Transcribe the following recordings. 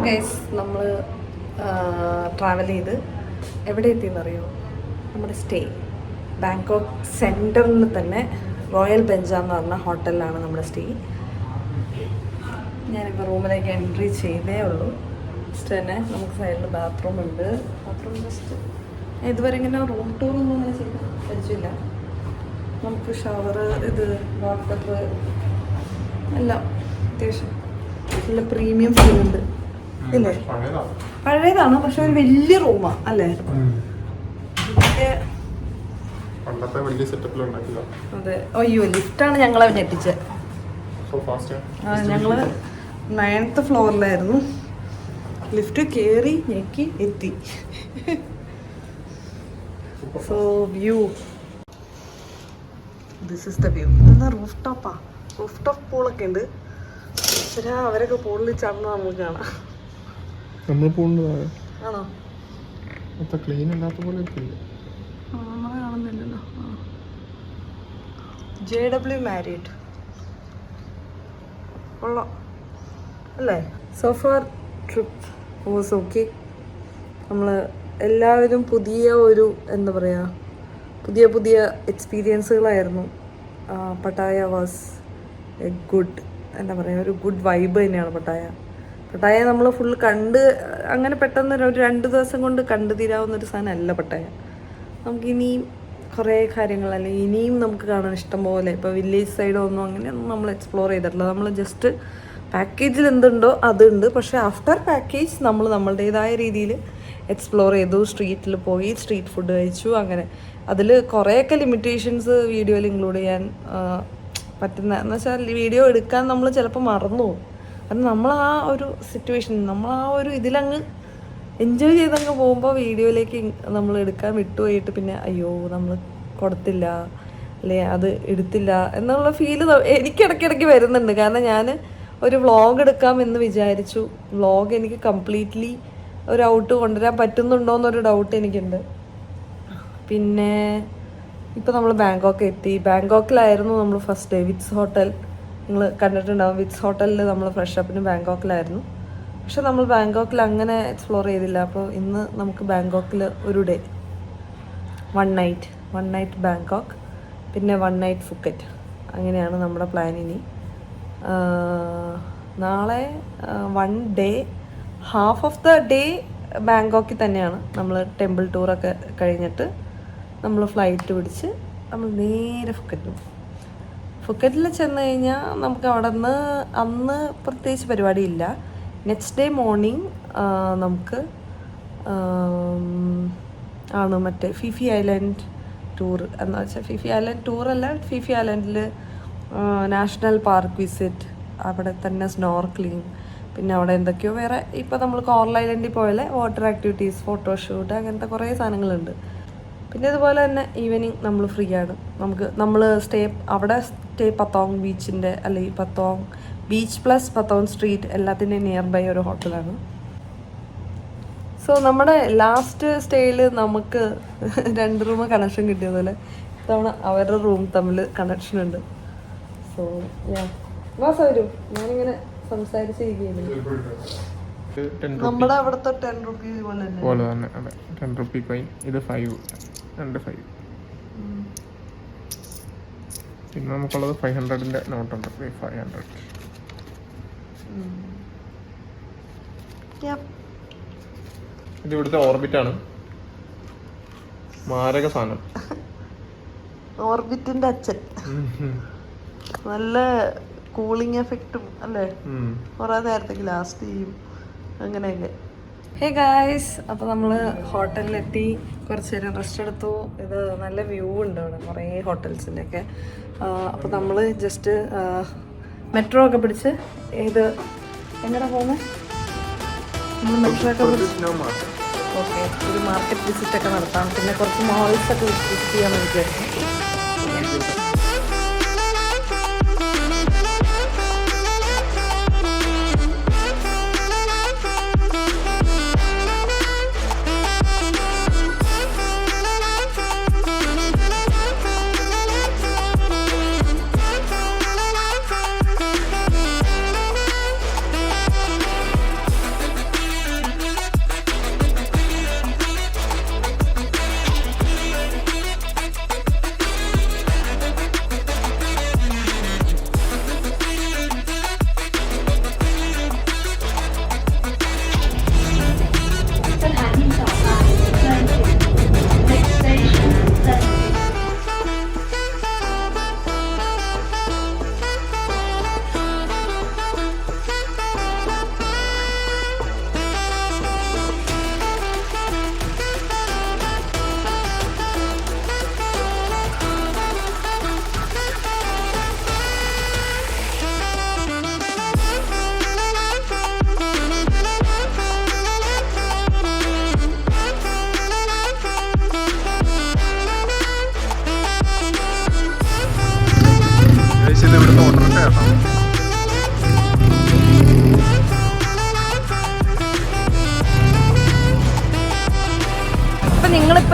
Guys നമ്മൾ travel ചെയ്ത് എവിടെ എത്തിയെന്നറിയോ? നമ്മുടെ സ്റ്റേ ബാങ്കോക്ക് സെൻറ്ററിൽ തന്നെ റോയൽ ബെഞ്ച എന്ന് പറഞ്ഞ ഹോട്ടലിലാണ് നമ്മുടെ സ്റ്റേ. ഞാനിപ്പോൾ റൂമിലേക്ക് എൻട്രി ചെയ്തേ ഉള്ളൂ. ജസ്റ്റ് തന്നെ നമുക്ക് സൈഡിൽ ബാത്റൂം ഉണ്ട്. ബാത്റൂം ജസ്റ്റ് ഇതുവരെ ഇങ്ങനെ റൂം ടൂറൊന്നും അങ്ങനെ ചെയ്ത് കഴിച്ചില്ല. നമുക്ക് ഷവർ, ഇത് വാട്ടർ എല്ലാം അത്യാവശ്യം നല്ല പ്രീമിയം ഫീൽ ഉണ്ട് ഇല്ലേ? പഴയതാണ് പക്ഷെ ഒരു വലിയ റൂമാണ് അല്ലേ? അതെ. അയ്യോ, ലിഫ്റ്റാണ് ഞങ്ങളെ ഞെട്ടിച്ചത്. ഞങ്ങള് 9th ഫ്ലോറിലായിരുന്നു. ലിഫ്റ്റ് കയറി ഞെക്കി എത്തി. So view, this is the view. ഇതെന്താ റൂഫ് ടോപ്പാ? റൂഫ് ടോപ്പ് പൂളൊക്കെ ഉണ്ട്. ശരി, അവരൊക്കെ പൂളിൽ ചടന്ന് നമുക്ക് കാണാം. ആണോ? ക്ലീൻ അല്ലാത്ത പോലെ നമ്മളെ കാണുന്നില്ലല്ലോ. JW മാരീഡ് കൊള്ളാം അല്ലേ? So far trip was okay. നമ്മൾ എല്ലാവരും പുതിയ ഒരു എന്താ പറയുക, പുതിയ എക്സ്പീരിയൻസുകളായിരുന്നു. പട്ടായ വാസ് എ ഗുഡ്, എന്താ പറയുക, ഒരു ഗുഡ് വൈബ് തന്നെയാണ് പട്ടായ നമ്മൾ ഫുൾ കണ്ട് അങ്ങനെ പെട്ടെന്ന് ഒരു 2 ദിവസം കൊണ്ട് കണ്ടു തീരാവുന്നൊരു സാധനമല്ല പട്ടായ. നമുക്ക് ഇനിയും കുറേ കാര്യങ്ങൾ, അല്ലെങ്കിൽ ഇനിയും നമുക്ക് കാണാൻ ഇഷ്ടം പോലെ. ഇപ്പോൾ വില്ലേജ് സൈഡോ ഒന്നും അങ്ങനെയൊന്നും നമ്മൾ എക്സ്പ്ലോർ ചെയ്തിട്ടില്ല. നമ്മൾ ജസ്റ്റ് പാക്കേജിൽ എന്തുണ്ടോ അതുണ്ട്. പക്ഷേ ആഫ്റ്റർ പാക്കേജ് നമ്മൾ നമ്മളുടേതായ രീതിയിൽ എക്സ്പ്ലോർ ചെയ്തു. സ്ട്രീറ്റിൽ പോയി സ്ട്രീറ്റ് ഫുഡ് കഴിച്ചു. അങ്ങനെ അതിൽ കുറേയൊക്കെ ലിമിറ്റേഷൻസ് വീഡിയോയിൽ ഇൻക്ലൂഡ് ചെയ്യാൻ പറ്റുന്ന എന്ന് വെച്ചാൽ വീഡിയോ എടുക്കാൻ നമ്മൾ ചിലപ്പോൾ മറന്നു പോകും. കാരണം നമ്മൾ ആ ഒരു സിറ്റുവേഷൻ, നമ്മൾ ആ ഒരു ഇതിലങ്ങ് എൻജോയ് ചെയ്തങ്ങ് പോകുമ്പോൾ വീഡിയോയിലേക്ക് നമ്മൾ എടുക്കാൻ വിട്ടുപോയിട്ട് പിന്നെ അയ്യോ നമ്മൾ കൊടുത്തില്ല അല്ലേ, അത് എടുത്തില്ല എന്നുള്ള ഫീല് എനിക്ക് ഇടയ്ക്കിടയ്ക്ക് വരുന്നുണ്ട്. കാരണം ഞാൻ ഒരു വ്ളോഗ് എടുക്കാം എന്ന് വിചാരിച്ചു. വ്ളോഗ് എനിക്ക് കംപ്ലീറ്റ്ലി ഒരു ഔട്ട് കൊണ്ടുവരാൻ പറ്റുന്നുണ്ടോ എന്നൊരു ഡൗട്ട് എനിക്കുണ്ട്. പിന്നെ ഇപ്പോൾ നമ്മൾ ബാങ്കോക്ക് എത്തി. ബാങ്കോക്കിലായിരുന്നു നമ്മൾ ഫസ്റ്റ് ഡേ. വിറ്റ്സ് ഹോട്ടൽ നിങ്ങൾ കണ്ടിട്ടുണ്ടാവും. വിറ്റ്സ് ഹോട്ടലിൽ നമ്മൾ ഫ്രഷ് അപ്പിന് ബാങ്കോക്കിലായിരുന്നു. പക്ഷെ നമ്മൾ ബാങ്കോക്കിൽ അങ്ങനെ എക്സ്പ്ലോർ ചെയ്തില്ല. അപ്പോൾ ഇന്ന് നമുക്ക് ബാങ്കോക്കിൽ ഒരു ഡേ, 1 നൈറ്റ് ബാങ്കോക്ക്, പിന്നെ 1 നൈറ്റ് ഫുക്കറ്റ്. അങ്ങനെയാണ് നമ്മുടെ പ്ലാൻ. ഇനി നാളെ 1 day, half of the day ബാങ്കോക്കിൽ തന്നെയാണ്. നമ്മൾ ടെമ്പിൾ ടൂറൊക്കെ കഴിഞ്ഞിട്ട് നമ്മൾ ഫ്ലൈറ്റ് പിടിച്ച് നമ്മൾ നേരെ ഫുക്കറ്റിൽ ചെന്ന് കഴിഞ്ഞാൽ നമുക്ക് അവിടെ നിന്ന് അന്ന് പ്രത്യേകിച്ച് പരിപാടിയില്ല. നെക്സ്റ്റ് ഡേ മോർണിംഗ് നമുക്ക് ആണ് മറ്റേ ഫിഫി ഐലൻഡ് ടൂർ. എന്ന് വെച്ചാൽ ഫിഫി ഐലൻഡ് ടൂറല്ല, ഫിഫി ഐലൻഡിൽ നാഷണൽ പാർക്ക് വിസിറ്റ്, അവിടെ തന്നെ സ്നോർക്ലിങ്, പിന്നെ അവിടെ എന്തൊക്കെയോ വേറെ ഇപ്പോൾ നമ്മൾ കോറൽ ഐലൻഡിൽ പോലെ വാട്ടർ ആക്ടിവിറ്റീസ്, ഫോട്ടോഷൂട്ട്, അങ്ങനത്തെ കുറേ സാധനങ്ങളുണ്ട്. പിന്നെ ഇതുപോലെ തന്നെ ഈവനിങ് നമ്മൾ ഫ്രീ ആണ്. നമ്മൾ അവിടെ സ്റ്റേ പത്തോങ് ബീച്ചിൻ്റെ, അല്ലെങ്കിൽ പത്തോങ് ബീച്ച് പ്ലസ് പത്തോങ് സ്ട്രീറ്റ് എല്ലാത്തിൻ്റെയും നിയർ ബൈ ഒരു ഹോട്ടലാണ്. സോ നമ്മുടെ ലാസ്റ്റ് സ്റ്റേയിൽ നമുക്ക് 2 റൂം കണക്ഷൻ കിട്ടിയതുപോലെ ഇത്തവണ അവരുടെ റൂം തമ്മിൽ കണക്ഷൻ ഉണ്ട്. സോ വരും, ഞാനിങ്ങനെ സംസാരിച്ചിരിക്കുകയാണ്. നമ്മുടെ അവിടുത്തെ 10 റുപ്പീസ് പോലെ തന്നെ 10 റുപ്പി കോയിൻ. ഇത് 5. പിന്നെ നമുക്കുള്ളത് 500ന്റെ നോട്ടുണ്ട്. 500. ഇത് ഇവിടുത്തെ ഓർബിറ്റ് ആണ്. മാരക സാധനം. ഓർബിറ്റിന്റെ അച്ഛൻ. നല്ല കൂളിംഗ് എഫക്റ്റും അല്ലേ, കുറേ നേരത്തേക്ക് ലാസ്റ്റ് ചെയ്യും അങ്ങനെയൊക്കെ. ഹേ ഗായ്സ്, അപ്പോൾ നമ്മൾ ഹോട്ടലിലെത്തി, കുറച്ച് നേരം റെസ്റ്റ് എടുത്തു. ഇത് നല്ല വ്യൂ ഉണ്ട് അവിടെ, കുറേ ഹോട്ടൽസിൻ്റെയൊക്കെ. അപ്പോൾ നമ്മൾ ജസ്റ്റ് മെട്രോ ഒക്കെ പിടിച്ച് എങ്ങനെ പോകുന്നത്? നമ്മൾ മെട്രോ ഒക്കെ പിടിച്ച് ഓക്കെ ഒരു മാർക്കറ്റ് വിസിറ്റൊക്കെ നടത്താം. പിന്നെ കുറച്ച് മോൾസൊക്കെ വിസിറ്റ് ചെയ്യാമെന്ന് വിചാരിച്ചു.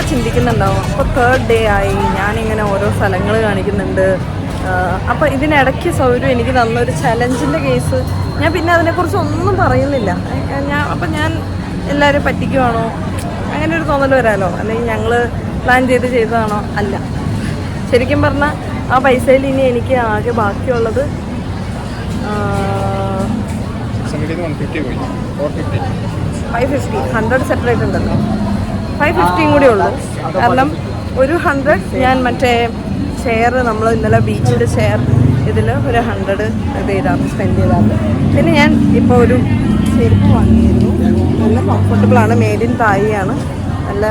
ചിലപ്പോൾ ചിന്തിക്കുന്നുണ്ടാവും, അപ്പോൾ 3rd ഡേ ആയി, ഞാനിങ്ങനെ ഓരോ സ്ഥലങ്ങൾ കാണിക്കുന്നുണ്ട്. അപ്പോൾ ഇതിനിടയ്ക്ക് സൗകര്യം എനിക്ക് തന്നൊരു ചലഞ്ചിൻ്റെ കേസ് ഞാൻ പിന്നെ അതിനെക്കുറിച്ച് ഒന്നും പറയുന്നില്ല. ഞാൻ എല്ലാവരും പറ്റിക്കുവാണോ അങ്ങനെ ഒരു തോന്നൽ വരാമല്ലോ, അല്ലെങ്കിൽ ഞങ്ങൾ പ്ലാൻ ചെയ്തതാണോ? അല്ല, ശരിക്കും പറഞ്ഞാൽ ആ പൈസയിൽ ഇനി എനിക്ക് ആകെ ബാക്കിയുള്ളത് 550. 100 സെപ്പറേറ്റ് ഉണ്ടല്ലോ, 550 കൂടി ഉള്ളൂ. കാരണം ഒരു 100 ഞാൻ മറ്റേ ഷെയർ, നമ്മൾ ഇന്നലെ ബീച്ചിൻ്റെ ഷെയർ ഇതിൽ ഒരു 100 ഇത് ചെയ്തായിരുന്നു, സ്പെൻഡ് ചെയ്തായിരുന്നു. പിന്നെ ഞാൻ ഇപ്പോൾ ഒരു ചെരുപ്പ് വാങ്ങിയിരുന്നു, നല്ല കംഫർട്ടബിളാണ്, മെയ്ഡ് ഇൻ തായിയാണ്, നല്ല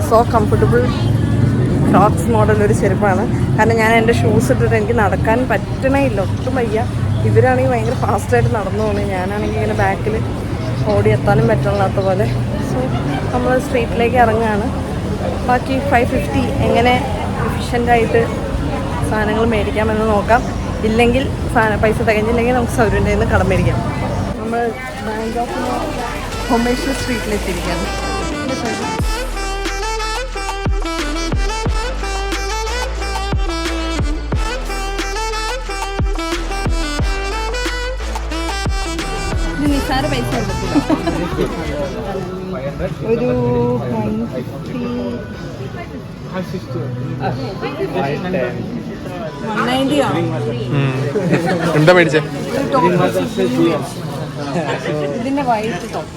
സോ കംഫർട്ടബിൾ ക്രോക്സ് മോഡൽ ഒരു ചെരുപ്പാണ്. കാരണം ഞാൻ എൻ്റെ ഷൂസ് ഇട്ടിട്ട് എനിക്ക് നടക്കാൻ പറ്റണേ ഇല്ല, ഒട്ടും വയ്യ. ഇവരാണെങ്കിൽ ഭയങ്കര ഫാസ്റ്റായിട്ട് നടന്നു പോകുന്നത്, ഞാനാണെങ്കിൽ ഇങ്ങനെ ബാക്കിൽ ഓടി എത്താനും പറ്റില്ലാത്ത പോലെ. സോ നമ്മൾ സ്ട്രീറ്റിലേക്ക് ഇറങ്ങുകയാണ്. ബാക്കി 550 എങ്ങനെ എഫിഷ്യൻ്റായിട്ട് സാധനങ്ങൾ മേടിക്കാമെന്ന് നോക്കാം. ഇല്ലെങ്കിൽ പൈസ തികഞ്ഞില്ലെങ്കിൽ നമുക്ക് സൗരൻ്റെ നിന്ന് കടം മേടിക്കാം. നമ്മൾ ബാങ്ക് ഓഫ് കൊമേഴ്ഷ്യൽ സ്ട്രീറ്റിലെത്തിയിരിക്കുകയാണ്. നിസ്സാര പൈസ ഒരു 190 ആണ്. എന്താ മേടിച്ചേ? ഇതിന്റെ വൈറ്റ് ടോപ്പ്.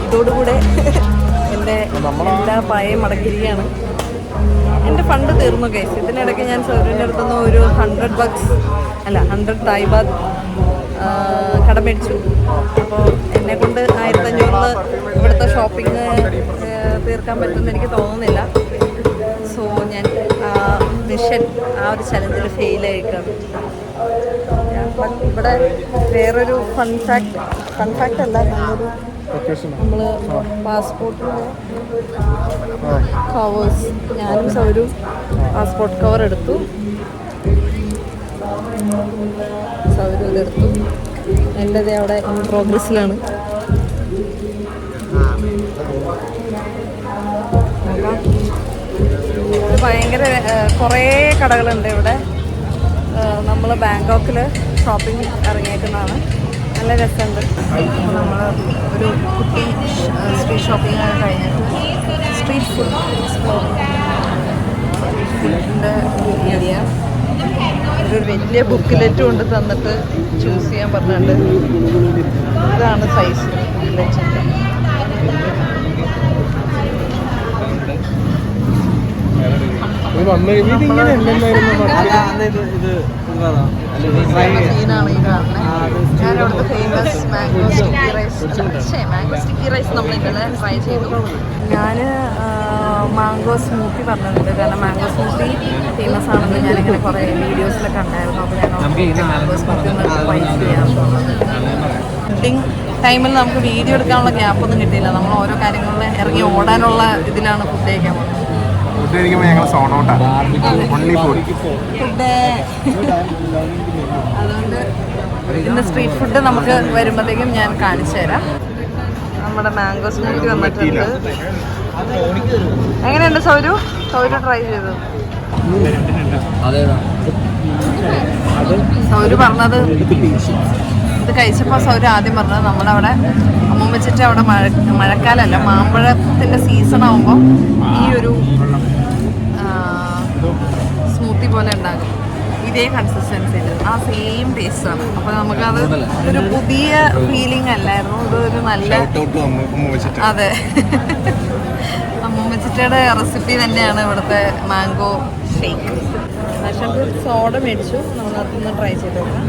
ഇതോടുകൂടെ എൻ്റെ എല്ലാ പായയും മടക്കിയിരിക്കുകയാണ്. എൻ്റെ ഫണ്ട് തീർന്നു കേസ്. ഇതിനിടയ്ക്ക് ഞാൻ സൗരൻ്റെ അടുത്തുനിന്ന് ഒരു 100 തായ് ബാത്ത് കടം മേടിച്ചു. അപ്പോൾ എന്നെക്കൊണ്ട് 1500 ഇവിടുത്തെ ഷോപ്പിംഗ് തീർക്കാൻ പറ്റുമെന്ന് എനിക്ക് തോന്നുന്നില്ല. സോ ഞാൻ മിഷൻ ഒരു ചലഞ്ചിൽ ഫെയിലായിട്ടാണ്. ഇവിടെ വേറൊരു ഫൺ ഫാക്ട് അല്ല, നമ്മൾ പാസ്പോർട്ടിൻ്റെ കവേഴ്സ്, ഞാനും സൗരും പാസ്പോർട്ട് കവർ എടുത്തു, സൗരും ഇതെടുത്തു. എൻ്റെത് അവിടെ ഇൻ പ്രോഗ്രസ്സിലാണ്. ഇത് ഭയങ്കര കുറേ കടകളുണ്ട് ഇവിടെ. നമ്മൾ ബാങ്കോക്കിൽ ഷോപ്പിംഗ് ഇറങ്ങിയേക്കുന്നതാണ്. നല്ല രസമുണ്ട്. നമ്മൾ ഒരു കുട്ടി സ്ട്രീറ്റ് ഷോപ്പിംഗ് കഴിഞ്ഞിട്ട് സ്ട്രീറ്റ് ഫുഡ് ഫുഡിൻ്റെ ഏരിയ ഒരു വലിയ ബുക്കിലെറ്റ് കൊണ്ട് തന്നിട്ട് ചൂസ് ചെയ്യാൻ പറഞ്ഞിട്ടുണ്ട്. ഇതാണ് സൈസ് ബുക്കിലെറ്റിൻ്റെ. സീനാണ് ഈ കാണുന്നത്. ഞാൻ അവിടുത്തെ ഫേമസ് മാംഗോ സ്റ്റിക്കി റൈസ് നമ്മൾ ഇന്നലെ ട്രൈ ചെയ്തു. ഞാൻ മാംഗോ സ്മൂത്തി പറഞ്ഞിട്ടുണ്ട്. കാരണം മാംഗോ സ്മൂത്തി ഫേമസ് ആണെന്ന് ഞാനിങ്ങനെ കുറേ വീഡിയോസിലൊക്കെ ഉണ്ടായിരുന്നു. അപ്പോൾ ഞാൻ മാംഗോ സ്മൂത്തി ഒന്ന് ട്രൈ ചെയ്യാറുള്ളത്. ഷൂട്ടിംഗ് ടൈമിൽ നമുക്ക് വീഡിയോ എടുക്കാനുള്ള ഗ്യാപ്പൊന്നും കിട്ടിയില്ല. നമ്മൾ ഓരോ കാര്യങ്ങളിൽ ഇറങ്ങി ഓടാനുള്ള ഇതിലാണ് ഫുഡ് കഴിക്കാൻ പോകുന്നത്. ഫുഡ് കഴിക്കുമ്പോൾ ഞങ്ങൾ സോണോട്ടാണ്. Only food. ഫുഡ് അതുകൊണ്ട് ഇന്ന് സ്ട്രീറ്റ് ഫുഡ് നമുക്ക് വരുമ്പോഴത്തേക്കും ഞാൻ കാണിച്ചു തരാം. നമ്മുടെ മാംഗോ സ്മൂത്തി വന്നിട്ടുണ്ട്. എങ്ങനെയുണ്ട് സൗരു ട്രൈ ചെയ്തു? സൗരു പറഞ്ഞത് ഇത് കഴിച്ചപ്പോൾ സൗരു ആദ്യം പറഞ്ഞത് നമ്മളവിടെ അമ്മ വെച്ചിട്ട് അവിടെ മഴക്കാലമല്ല മാമ്പഴത്തിൻ്റെ സീസൺ ആകുമ്പോൾ ഈ ഒരു സ്മൂത്തി പോലെ ഉണ്ടാകും. ഇതേ കൺസിസ്റ്റൻസിയിൽ ആ സെയിം ടേസ്റ്റാണ്. അപ്പോൾ നമുക്കത് ഒരു പുതിയ ഫീലിംഗ് അല്ലായിരുന്നു. ഇതൊരു നല്ല അതെ അമ്മൂമ്മച്ചിട്ടയുടെ റെസിപ്പി തന്നെയാണ് ഇവിടുത്തെ mango shake. Passion fruit soda മേടിച്ചു. നമ്മളതൊന്ന് ട്രൈ ചെയ്ത് നോക്കാം.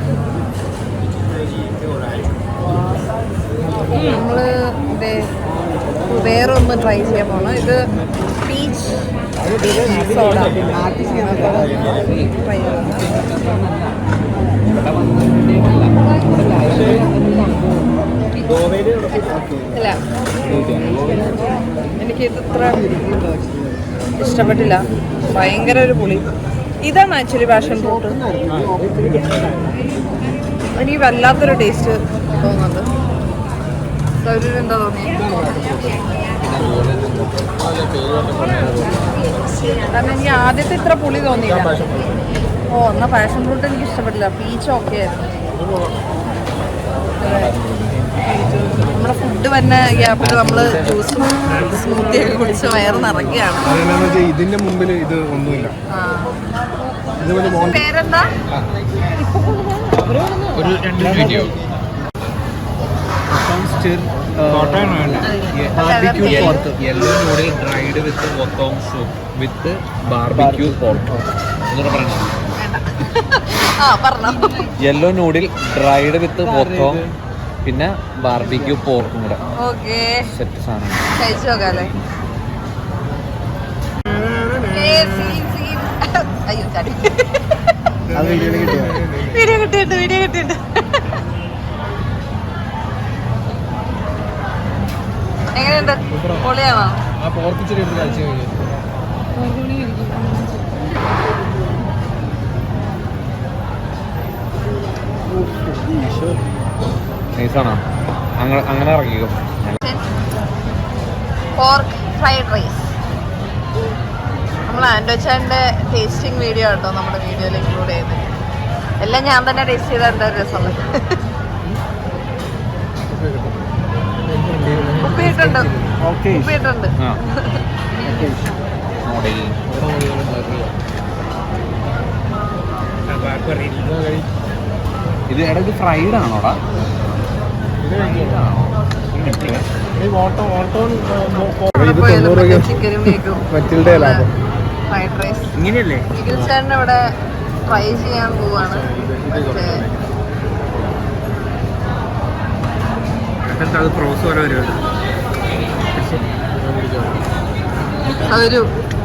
നമ്മൾ ഇത് വേറെ ഒന്ന് ട്രൈ ചെയ്യാൻ പോകണം. ഇത് പീച്ച് സോഡ ട്രൈ ഇല്ല, എനിക്കിത് ഇത്ര ഇഷ്ടപ്പെട്ടില്ല. ഭയങ്കര ഒരു പുളി. ഇതാണ് ആക്ച്വലി പാഷൻ ഫ്രൂട്ട്. എനിക്ക് വല്ലാത്തൊരു ടേസ്റ്റ് തോന്നുന്നുണ്ട്. സൗകര്യം എന്താ തോന്നി? കാരണം എനിക്ക് ആദ്യത്തെ ഇത്ര പുളി തോന്നിയില്ല. എന്നാൽ പാഷൻ ഫ്രൂട്ട് എനിക്ക് ഇഷ്ടപ്പെട്ടില്ല. പീച്ച് ഓക്കെ ആയിരുന്നു. നമ്മുടെ ഫുഡ് വരുന്ന ഗ്യാപ്പിൽ നമ്മൾ ജ്യൂസ് സ്മൂത്തി ഒക്കെ കുടിച്ച് വയറ് നിറയ്ക്കുകയാണ്. ഇതിന്റെ മുമ്പിൽ ഇത് ഒന്നുമില്ല. പേരെന്താ? ഒരു 2 video yellow noodle dried with wonton soup with barbecue pork. Yellow noodle dried with wonton പിന്നെ ബാർബിക്യൂ പോർക്കും കൂടെ സെറ്റ് സാധനം കഴിച്ചു നോക്കാല്ലേ? വീഡിയോ കിട്ടിയിട്ട് എങ്ങനെയുണ്ട്? പൊളിയാണോ? നൈസാണോ? അങ്ങനെ ഇറങ്ങിക്കോ. Pork fried rice. നമ്മൾ ആൻഡോച്ചാൻ്റെ ടേസ്റ്റിംഗ് വീഡിയോ കേട്ടോ നമ്മുടെ വീഡിയോയിൽ ഇൻക്ലൂഡ് ചെയ്യുന്നത്. എല്ലാം ഞാൻ തന്നെ ടേസ്റ്റ് ചെയ്താൽ എന്താ രസമുള്ളത്. ഉപ്പിട്ടുണ്ട്. ഇത് ഇടയ്ക്ക് ഫ്രൈഡ് ആണോടാ? ചിക്കനും ഫ്രൈഡ് റൈസ് ഇങ്ങനെയല്ലേ? ചേട്ടൻ ഇവിടെ ട്രൈ ചെയ്യാൻ പോവാണ്. സൗരു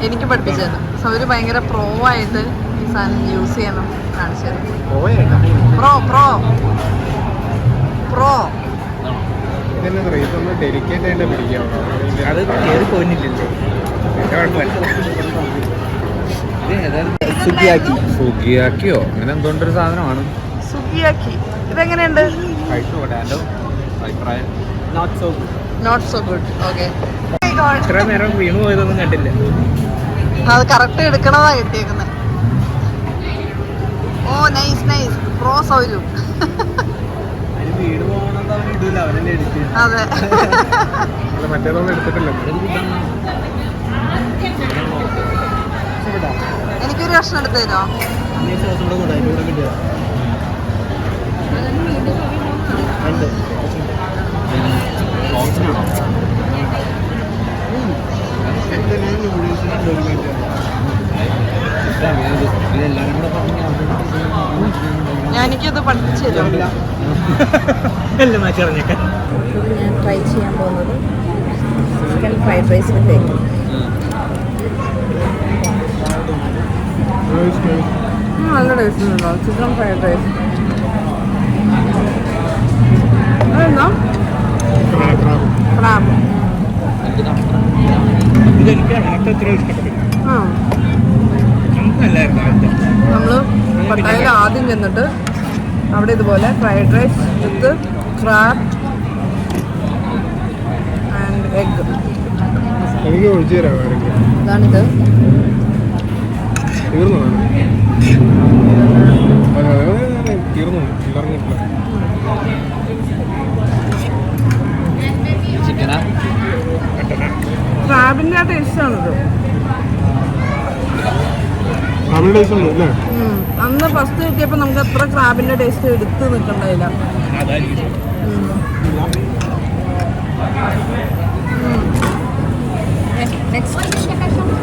എനിക്ക് പഠിപ്പിച്ചത്. സൗരു ഭയങ്കര പ്രോ ആയിട്ട് ഈ സാധനം യൂസ് ചെയ്യണം കാണിച്ചത്. പ്രോ ഡെലിക്കേറ്റ് ആയിട്ട് പിടിക്കാം. അത് ഏത് പോയിന്റില്ലല്ലേ? സുഗിയാക്കിയോ അങ്ങനെ എന്തുകൊണ്ടൊരു സാധനമാണ്. സുഗിയാക്കി ഇതെങ്ങനെയുണ്ട്? അഭിപ്രായം നോട്ട് സോ ഗുഡ്. ഓക്കെ, ഇത്ര നേരം വീണു പോയതൊന്നും കണ്ടില്ല. അത് കറക്റ്റ് എടുക്കണതാ കിട്ടിയേക്കുന്നത്. ഓ നൈസ് പ്രോ സൗരു. അതെ മറ്റേതൊന്നും എടുത്തിട്ടില്ല. എനിക്കൊരു കഷ്ണം എടുത്തു തരുമോ? ഞാനിക്കത് പഠിപ്പിച്ചു തരും. ഞാൻ ട്രൈ ചെയ്യാൻ പോകുന്നത് chicken fried rice with egg. നല്ല ടേസ്റ്റ് ഉണ്ടോ ചിക്കൻ ഫ്രൈഡ് റൈസ്? അതെന്താ? ക്രാബ്. ഇതെനിക്ക് അങ്ങനത്തെ ഇത്ര ഇഷ്ടപ്പെട്ടില്ല. ആ നമ്മള് പട്ടായയിൽ ആദ്യം ചെന്നിട്ട് അവിടെ ഇതുപോലെ fried rice with crab and egg. എനിക്ക് ഒഴിച്ചു തരാം ആരെങ്കിലും. ഇതാണിത്. തീർന്നു തീർന്നു എല്ലാവർക്കും കിട്ടില്ല. ചിക്കനാ ക്രാബിൻ്റെ ആ ടേസ്റ്റാണിത്. ഫാമിലി ഡേയ്സ് ഉണ്ട് അല്ലേ? അന്ന് ഫസ്റ്റ് കിട്ടിയപ്പോൾ നമുക്ക് അത്ര ക്രാബിൻ്റെ ടേസ്റ്റ് എടുത്ത് നിൽക്കണ്ടായില്ല.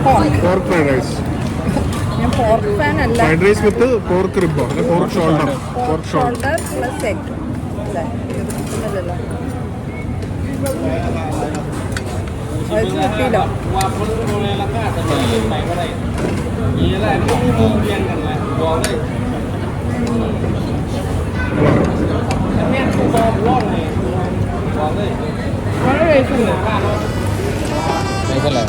Pork fried rice. ഞാൻ പോർക്ക് ഫാൻ അല്ല. Fried rice with pork rib അല്ലെ pork shoulder. Pork shoulder plus egg. അല്ലല്ലോ അത് കിട്ടിയില്ല. വളരെ ടേസ്റ്റ് ഉണ്ട്. നൈസല്ലേ?